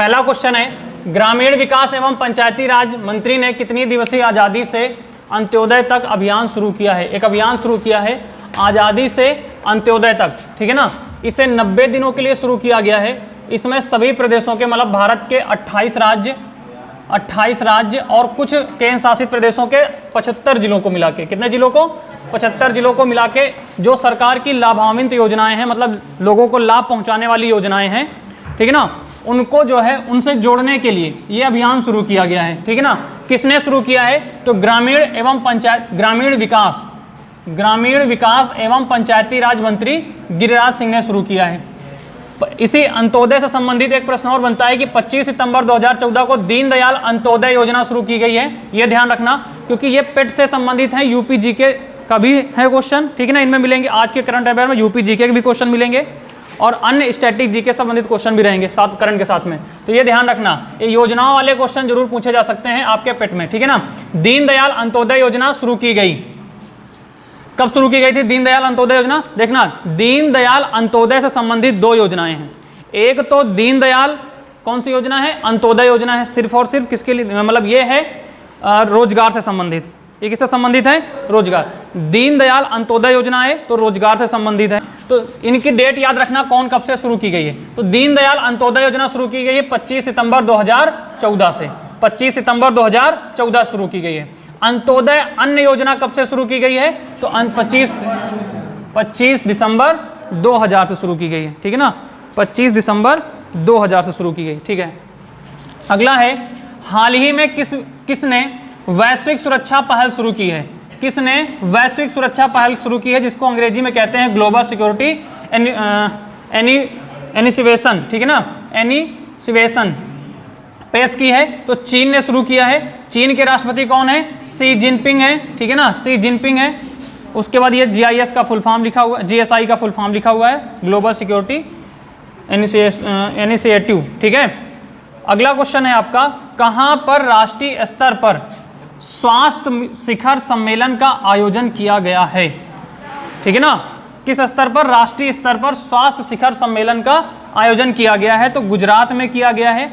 पहला क्वेश्चन है, ग्रामीण विकास एवं पंचायती राज मंत्री ने कितनी दिवसीय आज़ादी से अंत्योदय तक अभियान शुरू किया है? एक अभियान शुरू किया है आज़ादी से अंत्योदय तक, ठीक है ना। इसे 90 दिनों के लिए शुरू किया गया है। इसमें सभी प्रदेशों के मतलब भारत के 28 राज्य और कुछ केंद्र शासित प्रदेशों के 75 जिलों को मिला के, कितने जिलों को? 75 जिलों को मिला के जो सरकार की लाभान्वित योजनाएं हैं, मतलब लोगों को लाभ पहुंचाने वाली योजनाएं हैं, ठीक है ना, उनको जो है उनसे जोड़ने के लिए ये अभियान शुरू किया गया है, ठीक है ना। किसने शुरू किया है? तो ग्रामीण विकास एवं पंचायती राज मंत्री गिरिराज सिंह ने शुरू किया है। इसी अंत्योदय से संबंधित एक प्रश्न और बनता है कि 25 सितंबर 2014 को दीनदयाल अंत्योदय योजना शुरू की गई है। ये ध्यान रखना क्योंकि ये पेट से संबंधित है, यूपी जीके का भी है क्वेश्चन, ठीक है ना। इनमें मिलेंगे आज के करंट अफेयर में यूपी जीके के भी क्वेश्चन मिलेंगे और अन्य स्टैटिक जीके संबंधित क्वेश्चन भी रहेंगे साथ करंट के साथ में। तो ये ध्यान रखना, ये योजनाओं वाले क्वेश्चन जरूर पूछे जा सकते हैं आपके पेट में, ठीक है ना। दीनदयाल अंत्योदय योजना शुरू की गई, कब शुरू की गई थी दीनदयाल अंत्योदय योजना? देखना, दीनदयाल अंत्योदय से संबंधित दो योजनाएं हैं। एक तो दीनदयाल कौन सी योजना है? अंत्योदय योजना है, सिर्फ और सिर्फ किसके लिए? मतलब ये है रोजगार से संबंधित। ये किससे संबंधित है? रोजगार। दीनदयाल अंत्योदय योजना है तो रोजगार से संबंधित है। तो इनकी डेट याद रखना कौन कब से शुरू की गई है। तो दीनदयाल अंत्योदय योजना शुरू की गई है 25 सितंबर 2014 से, 25 सितंबर 2014 शुरू की गई है। अंत्योदय अन्न योजना कब से शुरू की गई है? तो 25 दिसंबर 2000 से शुरू की गई है, ठीक है ना। 25 दिसंबर 2000 से शुरू की गई, ठीक है। अगला है, हाल ही में किसने वैश्विक सुरक्षा पहल शुरू की है? किसने वैश्विक सुरक्षा पहल शुरू की है, जिसको अंग्रेजी में कहते हैं ग्लोबल सिक्योरिटी इनिशिएशन, ठीक है ना, इनिशिएशन पेश की है? तो चीन ने शुरू किया है। चीन के राष्ट्रपति कौन है? सी जिनपिंग है, ठीक है ना, सी जिनपिंग है। उसके बाद ये GIS का फुल फॉर्म लिखा हुआ है, GSI का फुल फॉर्म लिखा हुआ है, ग्लोबल सिक्योरिटी इनिशिएटिव, ठीक है। अगला क्वेश्चन है आपका, कहाँ पर राष्ट्रीय स्तर पर स्वास्थ्य शिखर सम्मेलन का आयोजन किया गया है? ठीक है ना, किस स्तर पर? राष्ट्रीय स्तर पर स्वास्थ्य शिखर सम्मेलन का आयोजन किया गया है। तो गुजरात में किया गया है,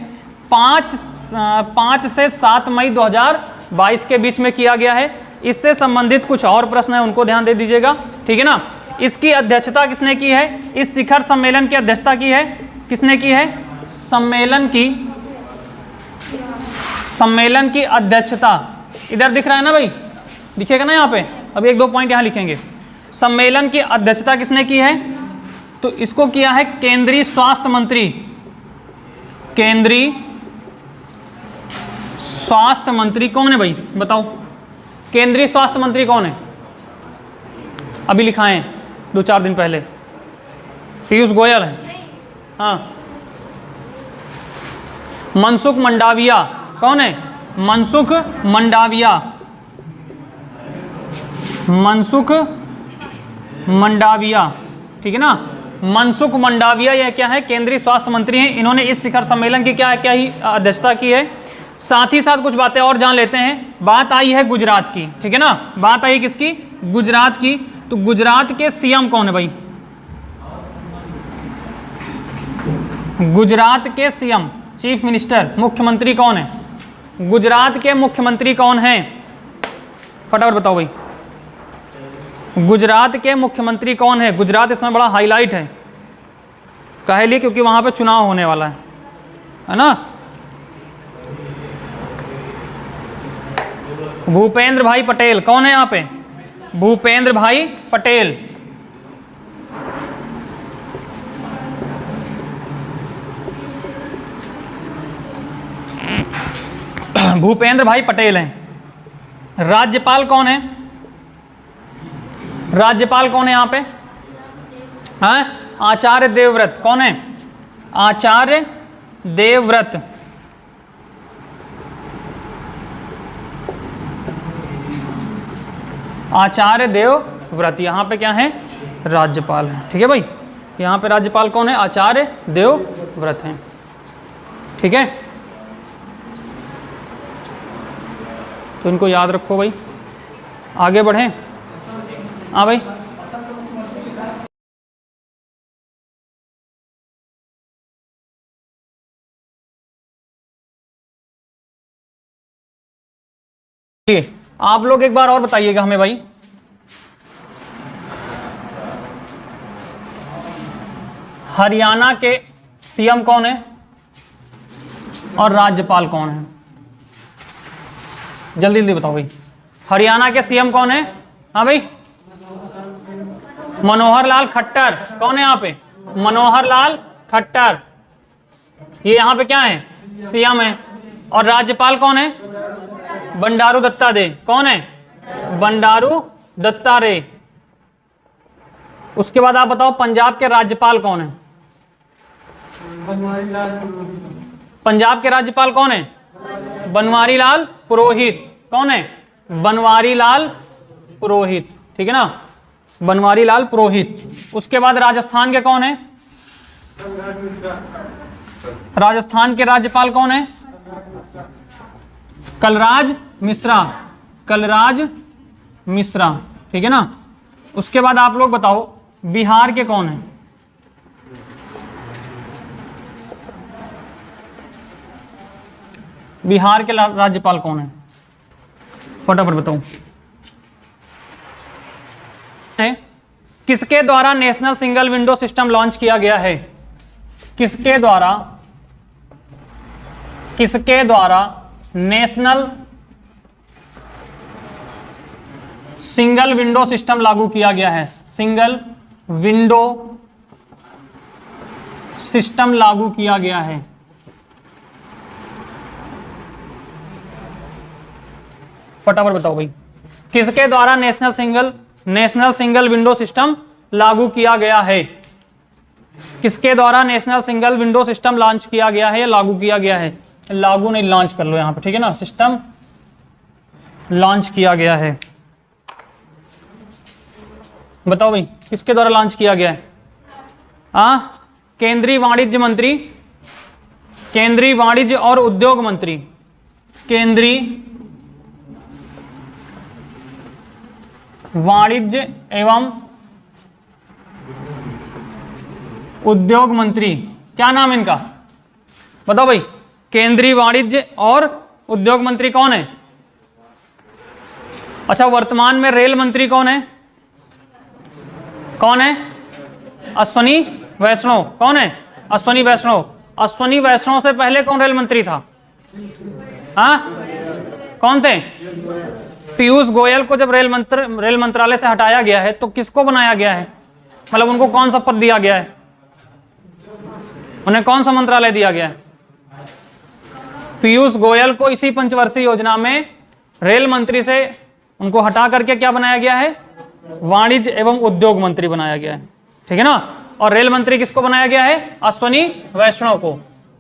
5 से 7 मई 2022 के बीच में किया गया है। इससे संबंधित कुछ और प्रश्न है, उनको ध्यान दे दीजिएगा, ठीक है ना। इसकी अध्यक्षता किसने की है? इस शिखर सम्मेलन की अध्यक्षता की है किसने की है? सम्मेलन की अध्यक्षता इधर दिख रहा है ना भाई, दिखेगा ना यहाँ पे। अब 1-2 पॉइंट यहाँ लिखेंगे। सम्मेलन की अध्यक्षता किसने की है? तो इसको किया है केंद्रीय स्वास्थ्य मंत्री। केंद्रीय स्वास्थ्य मंत्री कौन है भाई, बताओ? केंद्रीय स्वास्थ्य मंत्री कौन है? अभी लिखा है 2-4 दिन पहले, पीयूष गोयल है। हाँ, मनसुख मंडाविया। कौन है? मनसुख मंडाविया। मनसुख मंडाविया, ठीक है ना। मनसुख मंडाविया यह क्या है? केंद्रीय स्वास्थ्य मंत्री हैं। इन्होंने इस शिखर सम्मेलन की क्या ही अध्यक्षता की है। साथ ही साथ कुछ बातें और जान लेते हैं। बात आई है गुजरात की, ठीक है ना। बात आई किसकी? गुजरात की। तो गुजरात के सीएम कौन है भाई? गुजरात के सीएम, चीफ मिनिस्टर, मुख्यमंत्री कौन है? गुजरात के मुख्यमंत्री कौन हैं? फटाफट बताओ भाई, गुजरात के मुख्यमंत्री कौन है? गुजरात इसमें बड़ा हाईलाइट है, काहे लिए? क्योंकि वहां पे चुनाव होने वाला है ना। भूपेंद्र भाई पटेल। कौन है यहाँ पे? भूपेंद्र भाई पटेल। भूपेंद्र भाई पटेल हैं। राज्यपाल कौन है? राज्यपाल कौन है यहाँ पे? हाँ, आचार्य देवव्रत। कौन है? आचार्य देवव्रत। आचार्य देवव्रत यहाँ पे क्या है? राज्यपाल है, ठीक है भाई। यहाँ पे राज्यपाल कौन है? आचार्य देवव्रत हैं, ठीक है। तो इनको याद रखो भाई, आगे बढ़ें। हाँ भाई। ठीक है, आप लोग एक बार और बताइएगा हमें भाई, हरियाणा के सीएम कौन है और राज्यपाल कौन है? जल्दी जल्दी बताओ भाई, हरियाणा के सीएम कौन है? हाँ भाई, मनोहर लाल खट्टर। कौन है यहाँ पे? मनोहर लाल खट्टर। ये यहाँ पे क्या है? सीएम है। और राज्यपाल कौन है? बंडारू दत्तात्रेय। कौन है? बंडारू दत्तात्रेय। उसके बाद आप बताओ पंजाब के राज्यपाल कौन है? पंजाब के राज्यपाल कौन है? बनवारी लाल पुरोहित। कौन है? बनवारी लाल पुरोहित। ठीक है ना, बनवारी लाल पुरोहित। उसके बाद राजस्थान के कौन है? राजस्थान के राज्यपाल कौन है? कलराज मिश्रा। कलराज मिश्रा। ठीक है ना। उसके बाद आप लोग बताओ बिहार के कौन है? बिहार के राज्यपाल कौन है? फटाफट बताओ। किसके द्वारा national single window system launch किया गया है? किसके द्वारा नेशनल सिंगल विंडो सिस्टम लागू किया गया है? सिंगल विंडो सिस्टम लागू किया गया है। फटाफट बताओ भाई, किसके द्वारा नेशनल सिंगल विंडो सिस्टम लागू किया गया है? किसके द्वारा national single window system launch किया गया है या लागू किया गया है? लागू नहीं, लॉन्च कर लो यहां पे। ठीक है ना, सिस्टम लॉन्च किया गया है। बताओ भाई किसके द्वारा लॉन्च किया गया है? केंद्रीय वाणिज्य मंत्री, केंद्रीय वाणिज्य और उद्योग मंत्री, केंद्रीय वाणिज्य एवं उद्योग मंत्री। क्या नाम है इनका? बताओ भाई, केंद्रीय वाणिज्य और उद्योग मंत्री कौन है? अच्छा, वर्तमान में रेल मंत्री कौन है? कौन है? अश्वनी वैष्णव। कौन है? अश्वनी वैष्णव। अश्वनी वैष्णव से पहले कौन रेल मंत्री था? कौन थे? पीयूष गोयल को जब रेल मंत्रालय से हटाया गया है तो किसको बनाया गया है? मतलब उनको कौन सा पद दिया गया है? उन्हें कौन सा मंत्रालय दिया गया है? पीयूष गोयल को इसी पंचवर्षीय योजना में रेल मंत्री से उनको हटा करके क्या बनाया गया है? वाणिज्य एवं उद्योग मंत्री बनाया गया है। ठीक है ना। और रेल मंत्री किसको बनाया गया है? अश्वनी वैष्णव को।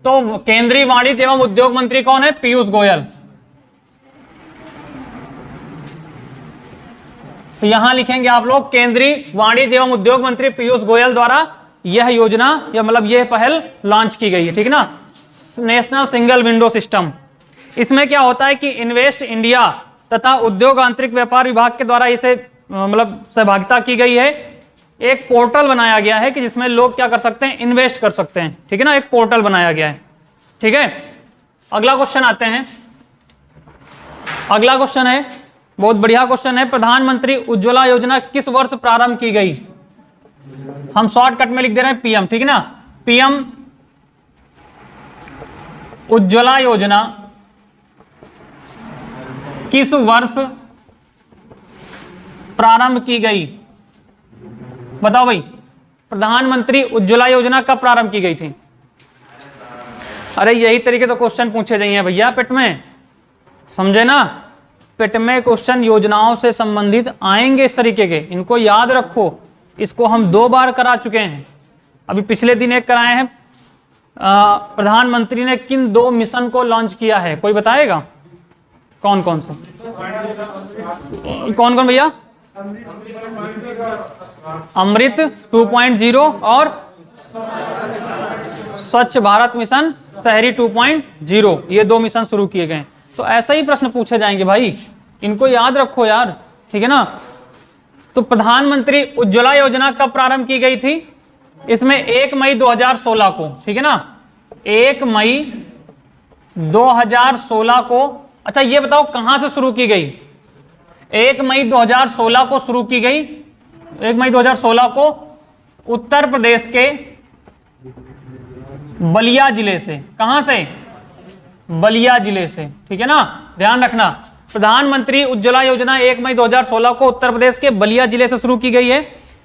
तो केंद्रीय वाणिज्य एवं उद्योग मंत्री कौन है? पीयूष गोयल। तो यहां लिखेंगे आप लोग, केंद्रीय वाणिज्य एवं उद्योग मंत्री पीयूष गोयल द्वारा यह योजना या मतलब यह पहल लॉन्च की गई है। ठीक है ना, नेशनल सिंगल विंडो सिस्टम। इसमें क्या होता है कि इन्वेस्ट इंडिया तथा उद्योग आंतरिक व्यापार विभाग के द्वारा इसे मतलब सहभागिता की गई है। एक पोर्टल बनाया गया है कि जिसमें लोग क्या कर सकते हैं? इन्वेस्ट कर सकते हैं। ठीक है ना, एक पोर्टल बनाया गया है। ठीक है, अगला क्वेश्चन आते हैं। अगला क्वेश्चन है, बहुत बढ़िया क्वेश्चन है। प्रधानमंत्री उज्ज्वला योजना किस वर्ष प्रारंभ की गई? हम शॉर्टकट में लिख दे रहे हैं पीएम। ठीक है ना, पीएम उज्ज्वला योजना किस वर्ष प्रारंभ की गई? बताओ भाई, प्रधानमंत्री उज्ज्वला योजना कब प्रारंभ की गई थी? अरे यही तरीके तो क्वेश्चन पूछे जाइए भैया पेट में, समझे ना। पेट में क्वेश्चन योजनाओं से संबंधित आएंगे इस तरीके के, इनको याद रखो। इसको हम 2 बार करा चुके हैं। अभी पिछले दिन एक कराए हैं। प्रधानमंत्री ने किन 2 मिशन को लॉन्च किया है? कोई बताएगा कौन कौन सा? कौन कौन भैया? अमृत 2.0 और स्वच्छ भारत मिशन शहरी 2.0, ये 2 मिशन शुरू किए गए। तो ऐसा ही प्रश्न पूछे जाएंगे भाई, इनको याद रखो यार। ठीक है ना। तो प्रधानमंत्री उज्ज्वला योजना कब प्रारंभ की गई थी? इसमें 1 मई 2016 को। ठीक है ना, 1 मई 2016 को अच्छा ये बताओ कहां से शुरू की गई? 1 मई 2016 को शुरू की गई। 1 मई 2016 को उत्तर प्रदेश के बलिया जिले से। कहां से? बलिया जिले से, ठीक है ना, ध्यान रखना। प्रधानमंत्री उज्ज्वला योजना 1 मई 2016 को उत्तर प्रदेश के बलिया जिले से शुरू की गई है।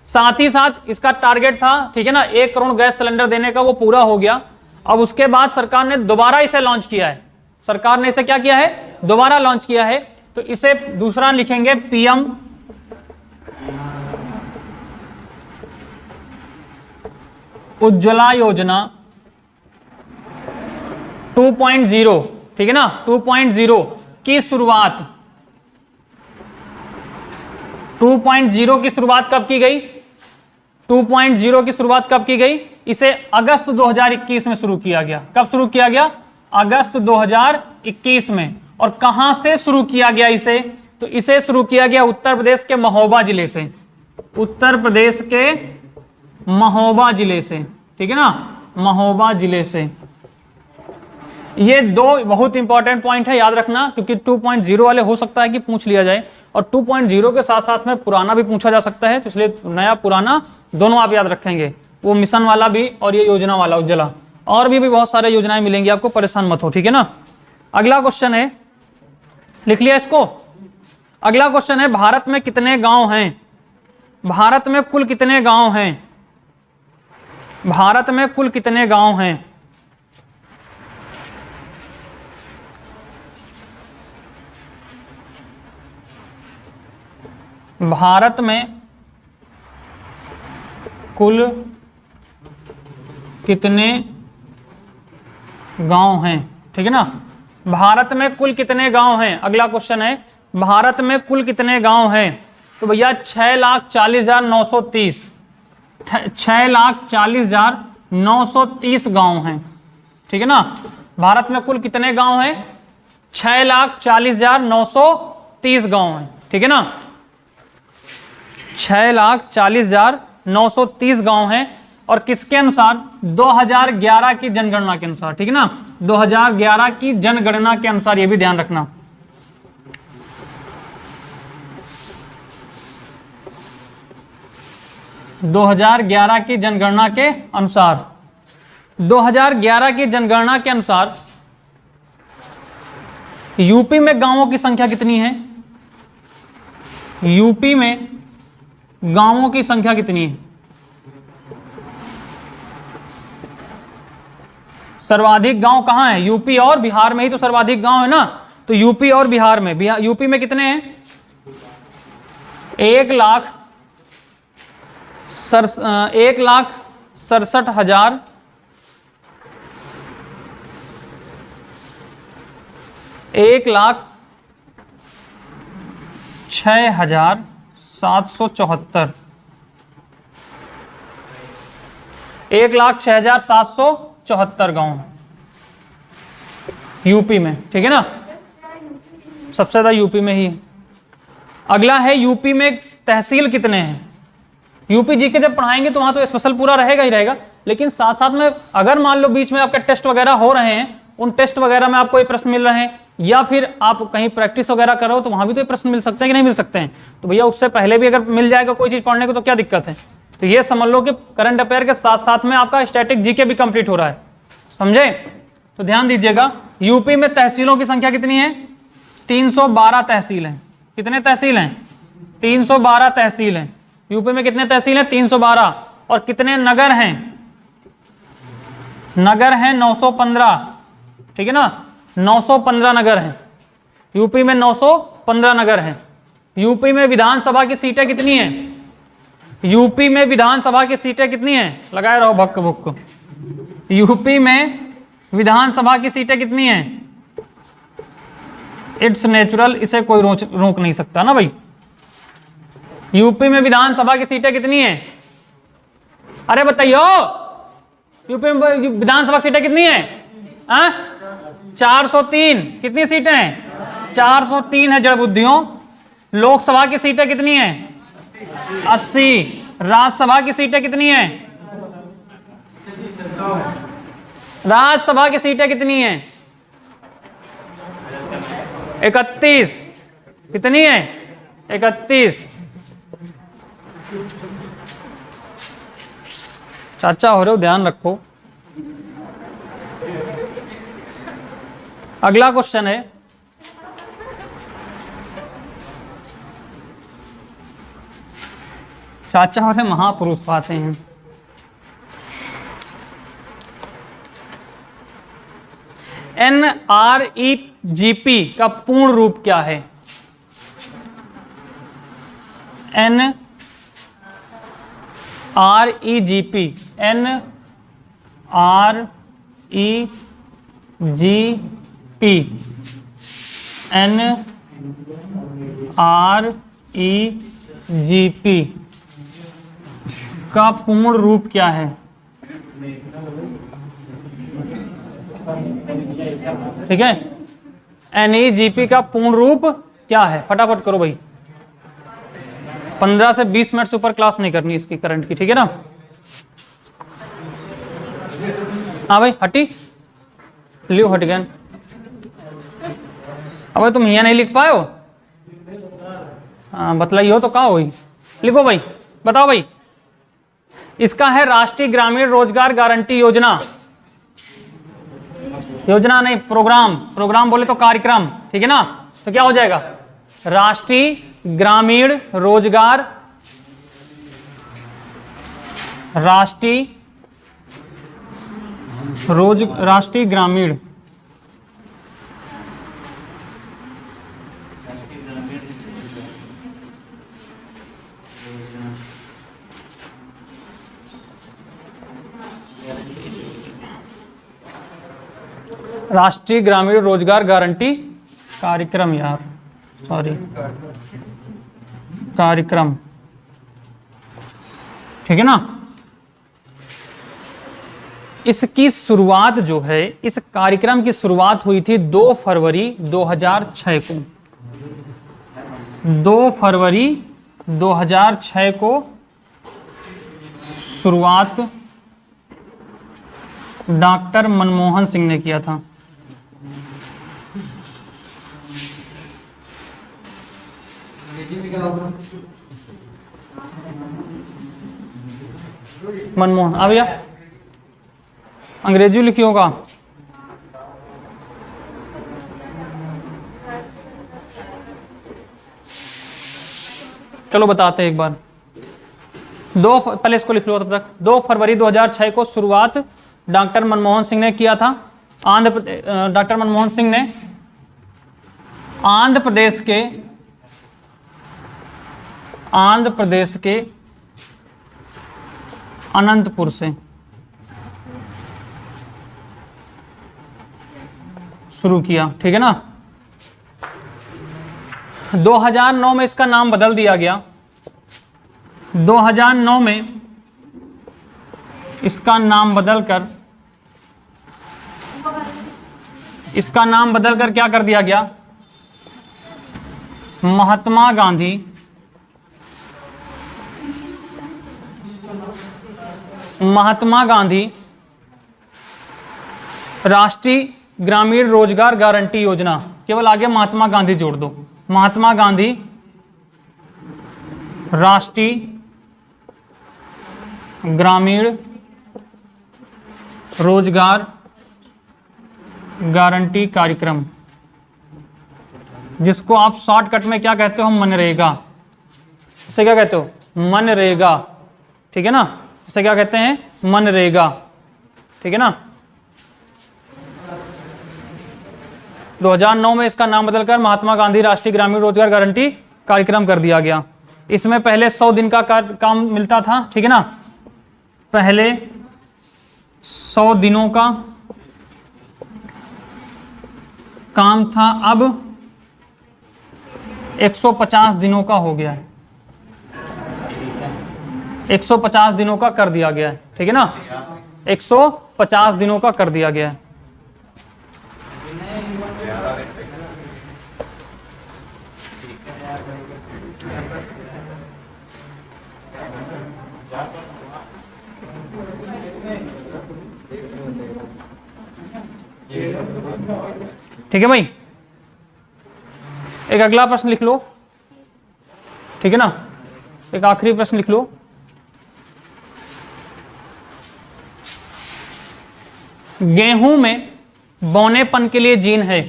साथ ही साथ इसका टारगेट था, ठीक है ना, 1 करोड़ गैस सिलेंडर देने का, वो पूरा हो गया। अब उसके बाद सरकार ने दोबारा इसे लॉन्च किया है। सरकार ने इसे क्या किया है? दोबारा लॉन्च किया है। तो इसे दूसरा लिखेंगे पीएम उज्ज्वला योजना 2.0, ठीक है ना, 2.0 की शुरुआत। 2.0 की शुरुआत कब की गई? 2.0 की शुरुआत कब की गई? इसे अगस्त 2021 में शुरू किया गया। कब शुरू किया गया? अगस्त 2021 में। और कहां से शुरू किया गया इसे? तो इसे शुरू किया गया उत्तर प्रदेश के महोबा जिले से। उत्तर प्रदेश के महोबा जिले से, ठीक है ना, महोबा जिले से। ये दो बहुत इंपॉर्टेंट पॉइंट है, याद रखना, क्योंकि 2.0 वाले हो सकता है कि पूछ लिया जाए, और 2.0 के साथ साथ में पुराना भी पूछा जा सकता है, तो इसलिए नया पुराना दोनों आप याद रखेंगे, वो मिशन वाला भी और ये योजना वाला उज्ज्वला। और भी बहुत सारे योजनाएं मिलेंगी आपको, परेशान मत हो, ठीक है ना। अगला क्वेश्चन है, लिख लिया इसको। अगला क्वेश्चन है, भारत में कितने गांव हैं? भारत में कुल कितने गांव हैं? भारत में कुल कितने गांव हैं? भारत में कुल कितने गांव हैं, ठीक है ना। भारत में कुल कितने गांव हैं, अगला क्वेश्चन है, भारत में कुल कितने गांव हैं? तो भैया 6,40,930, 6,40,930 गांव हैं, ठीक है ना। भारत में कुल कितने गांव हैं? 6,40,930 गांव हैं, ठीक है ना। 6,40,930 गांव हैं, और किसके अनुसार? 2011 की जनगणना के अनुसार, ठीक है ना, 2011 की जनगणना के अनुसार, ये भी ध्यान रखना। की जनगणना के अनुसार, 2011 की जनगणना के अनुसार यूपी में गांवों की संख्या कितनी है? यूपी में गांवों की संख्या कितनी है? सर्वाधिक गांव कहां है? यूपी और बिहार में ही तो सर्वाधिक गांव है ना। तो यूपी और बिहार में, यूपी में कितने हैं? 1,67,000, 1,06,774, 1,06,774 गांव यूपी में, ठीक है ना, सबसे ज्यादा यूपी में ही है। अगला है, यूपी में तहसील कितने हैं? यूपी जी के जब पढ़ाएंगे तो वहां तो स्पेशल पूरा रहेगा ही रहेगा, लेकिन साथ साथ में अगर मान लो बीच में आपके टेस्ट वगैरह हो रहे हैं, उन टेस्ट वगैरह में आपको ये प्रश्न मिल रहे हैं, या फिर आप कहीं प्रैक्टिस वगैरह करो तो वहां भी तो ये प्रश्न मिल सकते हैं कि नहीं मिल सकते हैं। तो भैया उससे पहले भी अगर मिल जाएगा कोई चीज पढ़ने को तो क्या दिक्कत है। तो ये समझ लो कि करंट अफेयर के साथ साथ में आपका स्टैटिक जीके भी कंप्लीट हो रहा है, समझे। तो ध्यान दीजिएगा, यूपी में तहसीलों की संख्या कितनी है? 312 तहसील हैं। कितने तहसील हैं? 312 तहसील हैं। यूपी में कितने तहसील हैं? 312। और कितने नगर हैं? नगर हैं 915, ठीक है ना, 915 नगर हैं यूपी में, 915 नगर हैं। यूपी में विधानसभा की सीटें कितनी हैं? यूपी में विधानसभा की सीटें कितनी हैं? लगाए रहो भक्क भुक्क। यूपी में विधानसभा की सीटें कितनी हैं? इट्स नेचुरल, इसे कोई रोक नहीं सकता ना भाई। यूपी में विधानसभा की सीटें कितनी हैं? अरे बताइयो, यूपी में विधानसभा की सीटें कितनी हैं? 403। कितनी सीटें हैं? 403 है जड़ बुद्धियों। लोकसभा की सीटें कितनी हैं? 80। राज्यसभा की सीटें कितनी हैं? राज्यसभा की सीटें कितनी हैं? 31। कितनी है? 31। चाचा हो रहे हो, ध्यान रखो। अगला क्वेश्चन है, चाचा हो रहे महापुरुष पाते हैं। NREGP का पूर्ण रूप क्या है? NREGP, NREGP का पूर्ण रूप क्या है? ठीक है, NEGP का पूर्ण रूप क्या है? फटाफट करो भाई, 15 से 20 मिनट से ऊपर क्लास नहीं करनी इसकी करंट की, ठीक है ना? हाँ भाई, हटी लियो, हट गया। अब तुम यहाँ नहीं लिख पाए हो? हाँ बतलाइए हो तो कहा हुई, लिखो भाई, बताओ भाई। इसका है राष्ट्रीय ग्रामीण रोजगार गारंटी योजना। योजना नहीं, प्रोग्राम। प्रोग्राम बोले तो कार्यक्रम, ठीक है ना? तो क्या हो जाएगा? राष्ट्रीय ग्रामीण रोजगार, राष्ट्रीय ग्रामीण राष्ट्रीय ग्रामीण रोजगार गारंटी कार्यक्रम, यार सॉरी, कार्यक्रम, ठीक है ना? इसकी शुरुआत जो है, इस कार्यक्रम की शुरुआत हुई थी 2 फरवरी 2006 को। 2 फरवरी 2006 को शुरुआत डॉक्टर मनमोहन सिंह ने किया था। मनमोहन, आ भैया अंग्रेजी लिखी होगा। चलो बताते हैं एक बार। पहले इसको लिख लो तब तक। 2 फरवरी 2006 को शुरुआत डॉक्टर मनमोहन सिंह ने किया था। डॉक्टर मनमोहन सिंह ने आंध्र प्रदेश के अनंतपुर से शुरू किया, ठीक है ना? 2009 में इसका नाम बदल दिया गया। 2009 में इसका नाम बदलकर क्या कर दिया गया? महात्मा गांधी राष्ट्रीय ग्रामीण रोजगार गारंटी योजना। केवल आगे महात्मा गांधी जोड़ दो। महात्मा गांधी राष्ट्रीय ग्रामीण रोजगार गारंटी कार्यक्रम, जिसको आप शॉर्टकट में क्या कहते हो? मनरेगा। इसे क्या कहते हो? मनरेगा, ठीक है ना? इसे क्या कहते हैं? मनरेगा, ठीक है ना? 2009 में इसका नाम बदलकर महात्मा गांधी राष्ट्रीय ग्रामीण रोजगार गारंटी कार्यक्रम कर दिया गया। इसमें पहले 100 दिन का काम मिलता था, ठीक है ना? पहले 100 दिनों का काम था, अब 150 दिनों का हो गया है। 150 दिनों का कर दिया गया है, ठीक है ना? 150 दिनों का कर दिया गया है। ठीक है भाई। एक अगला प्रश्न लिख लो, ठीक है ना, एक आखिरी प्रश्न लिख लो। गेहूं में बौनेपन के लिए जीन है।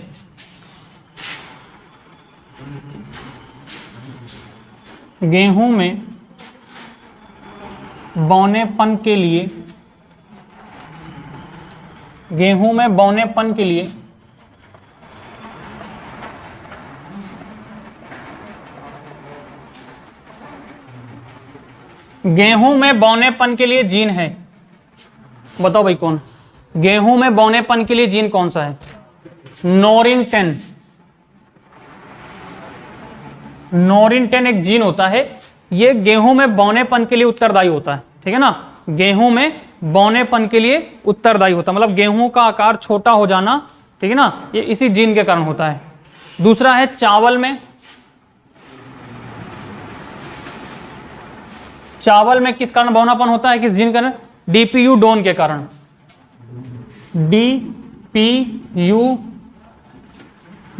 गेहूं में बौनेपन के लिए, गेहूं में बौनेपन के लिए गेहूं में बौनेपन के लिए जीन है। बताओ भाई कौन? गेहूं में बौनेपन के लिए जीन कौन सा है? नोरिन 10। नोरिन 10 एक जीन होता है, ये गेहूं में बौनेपन के लिए उत्तरदायी होता है, ठीक है ना। गेहूं में बौनेपन के लिए उत्तरदायी होता है, मतलब गेहूं का आकार छोटा हो जाना, ठीक है ना, ये इसी जीन के कारण होता है। दूसरा है चावल में, चावल में किस कारण बौनापन होता है, किस जीन के कारण? डीपीयू डोन के कारण। डीपीयू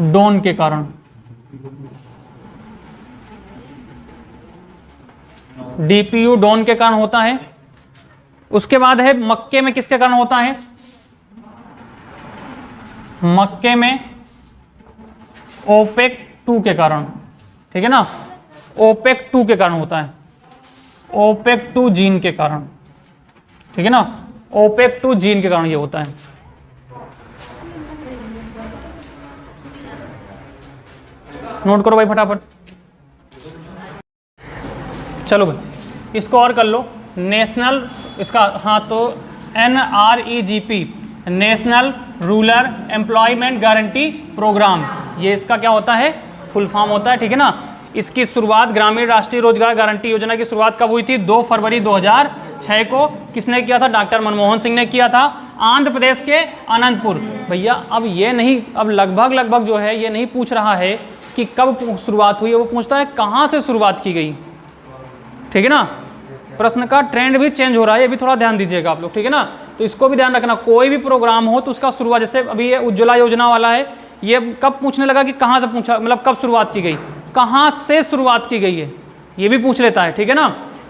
डोन के कारण, डीपीयू डोन के कारण होता है। उसके बाद है मक्के में किसके कारण होता है? मक्के में ओपेक 2 के कारण, ठीक है ना, ओपेक 2 के कारण होता है, ओपेक 2 जीन के कारण, ठीक है ना, ओपेक 2 जीन के कारण ये होता है। नोट करो भाई फटाफट। चलो भाई इसको और कर लो। नेशनल, इसका हाँ तो NREGP, national rural employment guarantee program, ये इसका क्या होता है? फुल फॉर्म होता है, ठीक है ना। इसकी शुरुआत ग्रामीण राष्ट्रीय रोजगार गारंटी योजना की शुरुआत कब हुई थी? 2 फरवरी 2006 को। किसने किया था? डॉक्टर मनमोहन सिंह ने किया था, आंध्र प्रदेश के अनंतपुर। भैया अब ये नहीं, अब लगभग जो है ये नहीं पूछ रहा है कि कब शुरुआत हुई है, वो पूछता है कहाँ से शुरुआत की गई, ठीक है ना। प्रश्न का ट्रेंड भी चेंज हो रहा है, ये भी थोड़ा ध्यान दीजिएगा आप लोग, ठीक है ना। तो इसको भी ध्यान रखना, कोई भी प्रोग्राम हो तो उसका शुरुआत, जैसे अभी ये उज्ज्वला योजना वाला है, ये कब पूछने लगा कि कहाँ से पूछा, मतलब कब शुरुआत की गई, कहाँ से शुरुआत की गई है, ये भी पूछ लेता है, ठीक है ना।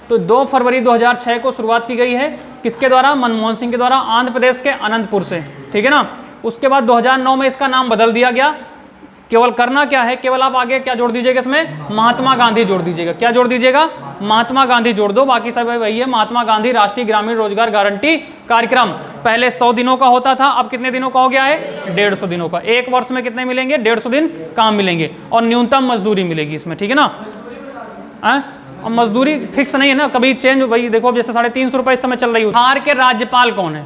तो 2 फरवरी 2006 को शुरुआत की गई है, किसके द्वारा? मनमोहन सिंह के द्वारा, आंध्र प्रदेश के अनंतपुर से, ठीक है ना। उसके बाद 2009 में इसका नाम बदल दिया गया। केवल करना क्या है, केवल आप आगे क्या जोड़ दीजिएगा इसमें? महात्मा गांधी जोड़ दीजिएगा। क्या जोड़ दीजिएगा? महात्मा गांधी जोड़ दो, बाकी सब वही है। महात्मा गांधी राष्ट्रीय ग्रामीण रोजगार गारंटी कार्यक्रम पहले 100 दिनों का होता था, अब कितने दिनों का हो गया है? 150 दिनों का। एक वर्ष में कितने मिलेंगे? 150 दिन काम मिलेंगे, और न्यूनतम मजदूरी मिलेगी इसमें, ठीक है ना। और मजदूरी फिक्स नहीं है ना, कभी चेंज, भाई देखो अब जैसे 350 रुपये इस समय चल रही है। बिहार के राज्यपाल कौन है?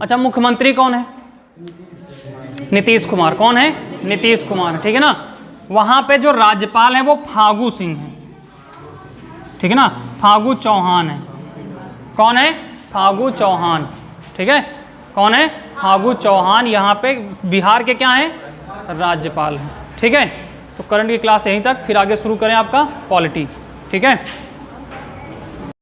अच्छा मुख्यमंत्री कौन है? नीतीश कुमार। कौन है? नीतीश कुमार, ठीक है ना। वहां पे जो राज्यपाल है वो फागू सिंह है, ठीक है ना, फागू चौहान है। कौन है? फागू चौहान, ठीक है। कौन है? फागू चौहान यहाँ पे बिहार के क्या हैं? राज्यपाल हैं, ठीक है। तो करंट की क्लास यहीं तक, फिर आगे शुरू करें आपका पॉलिटी, ठीक है।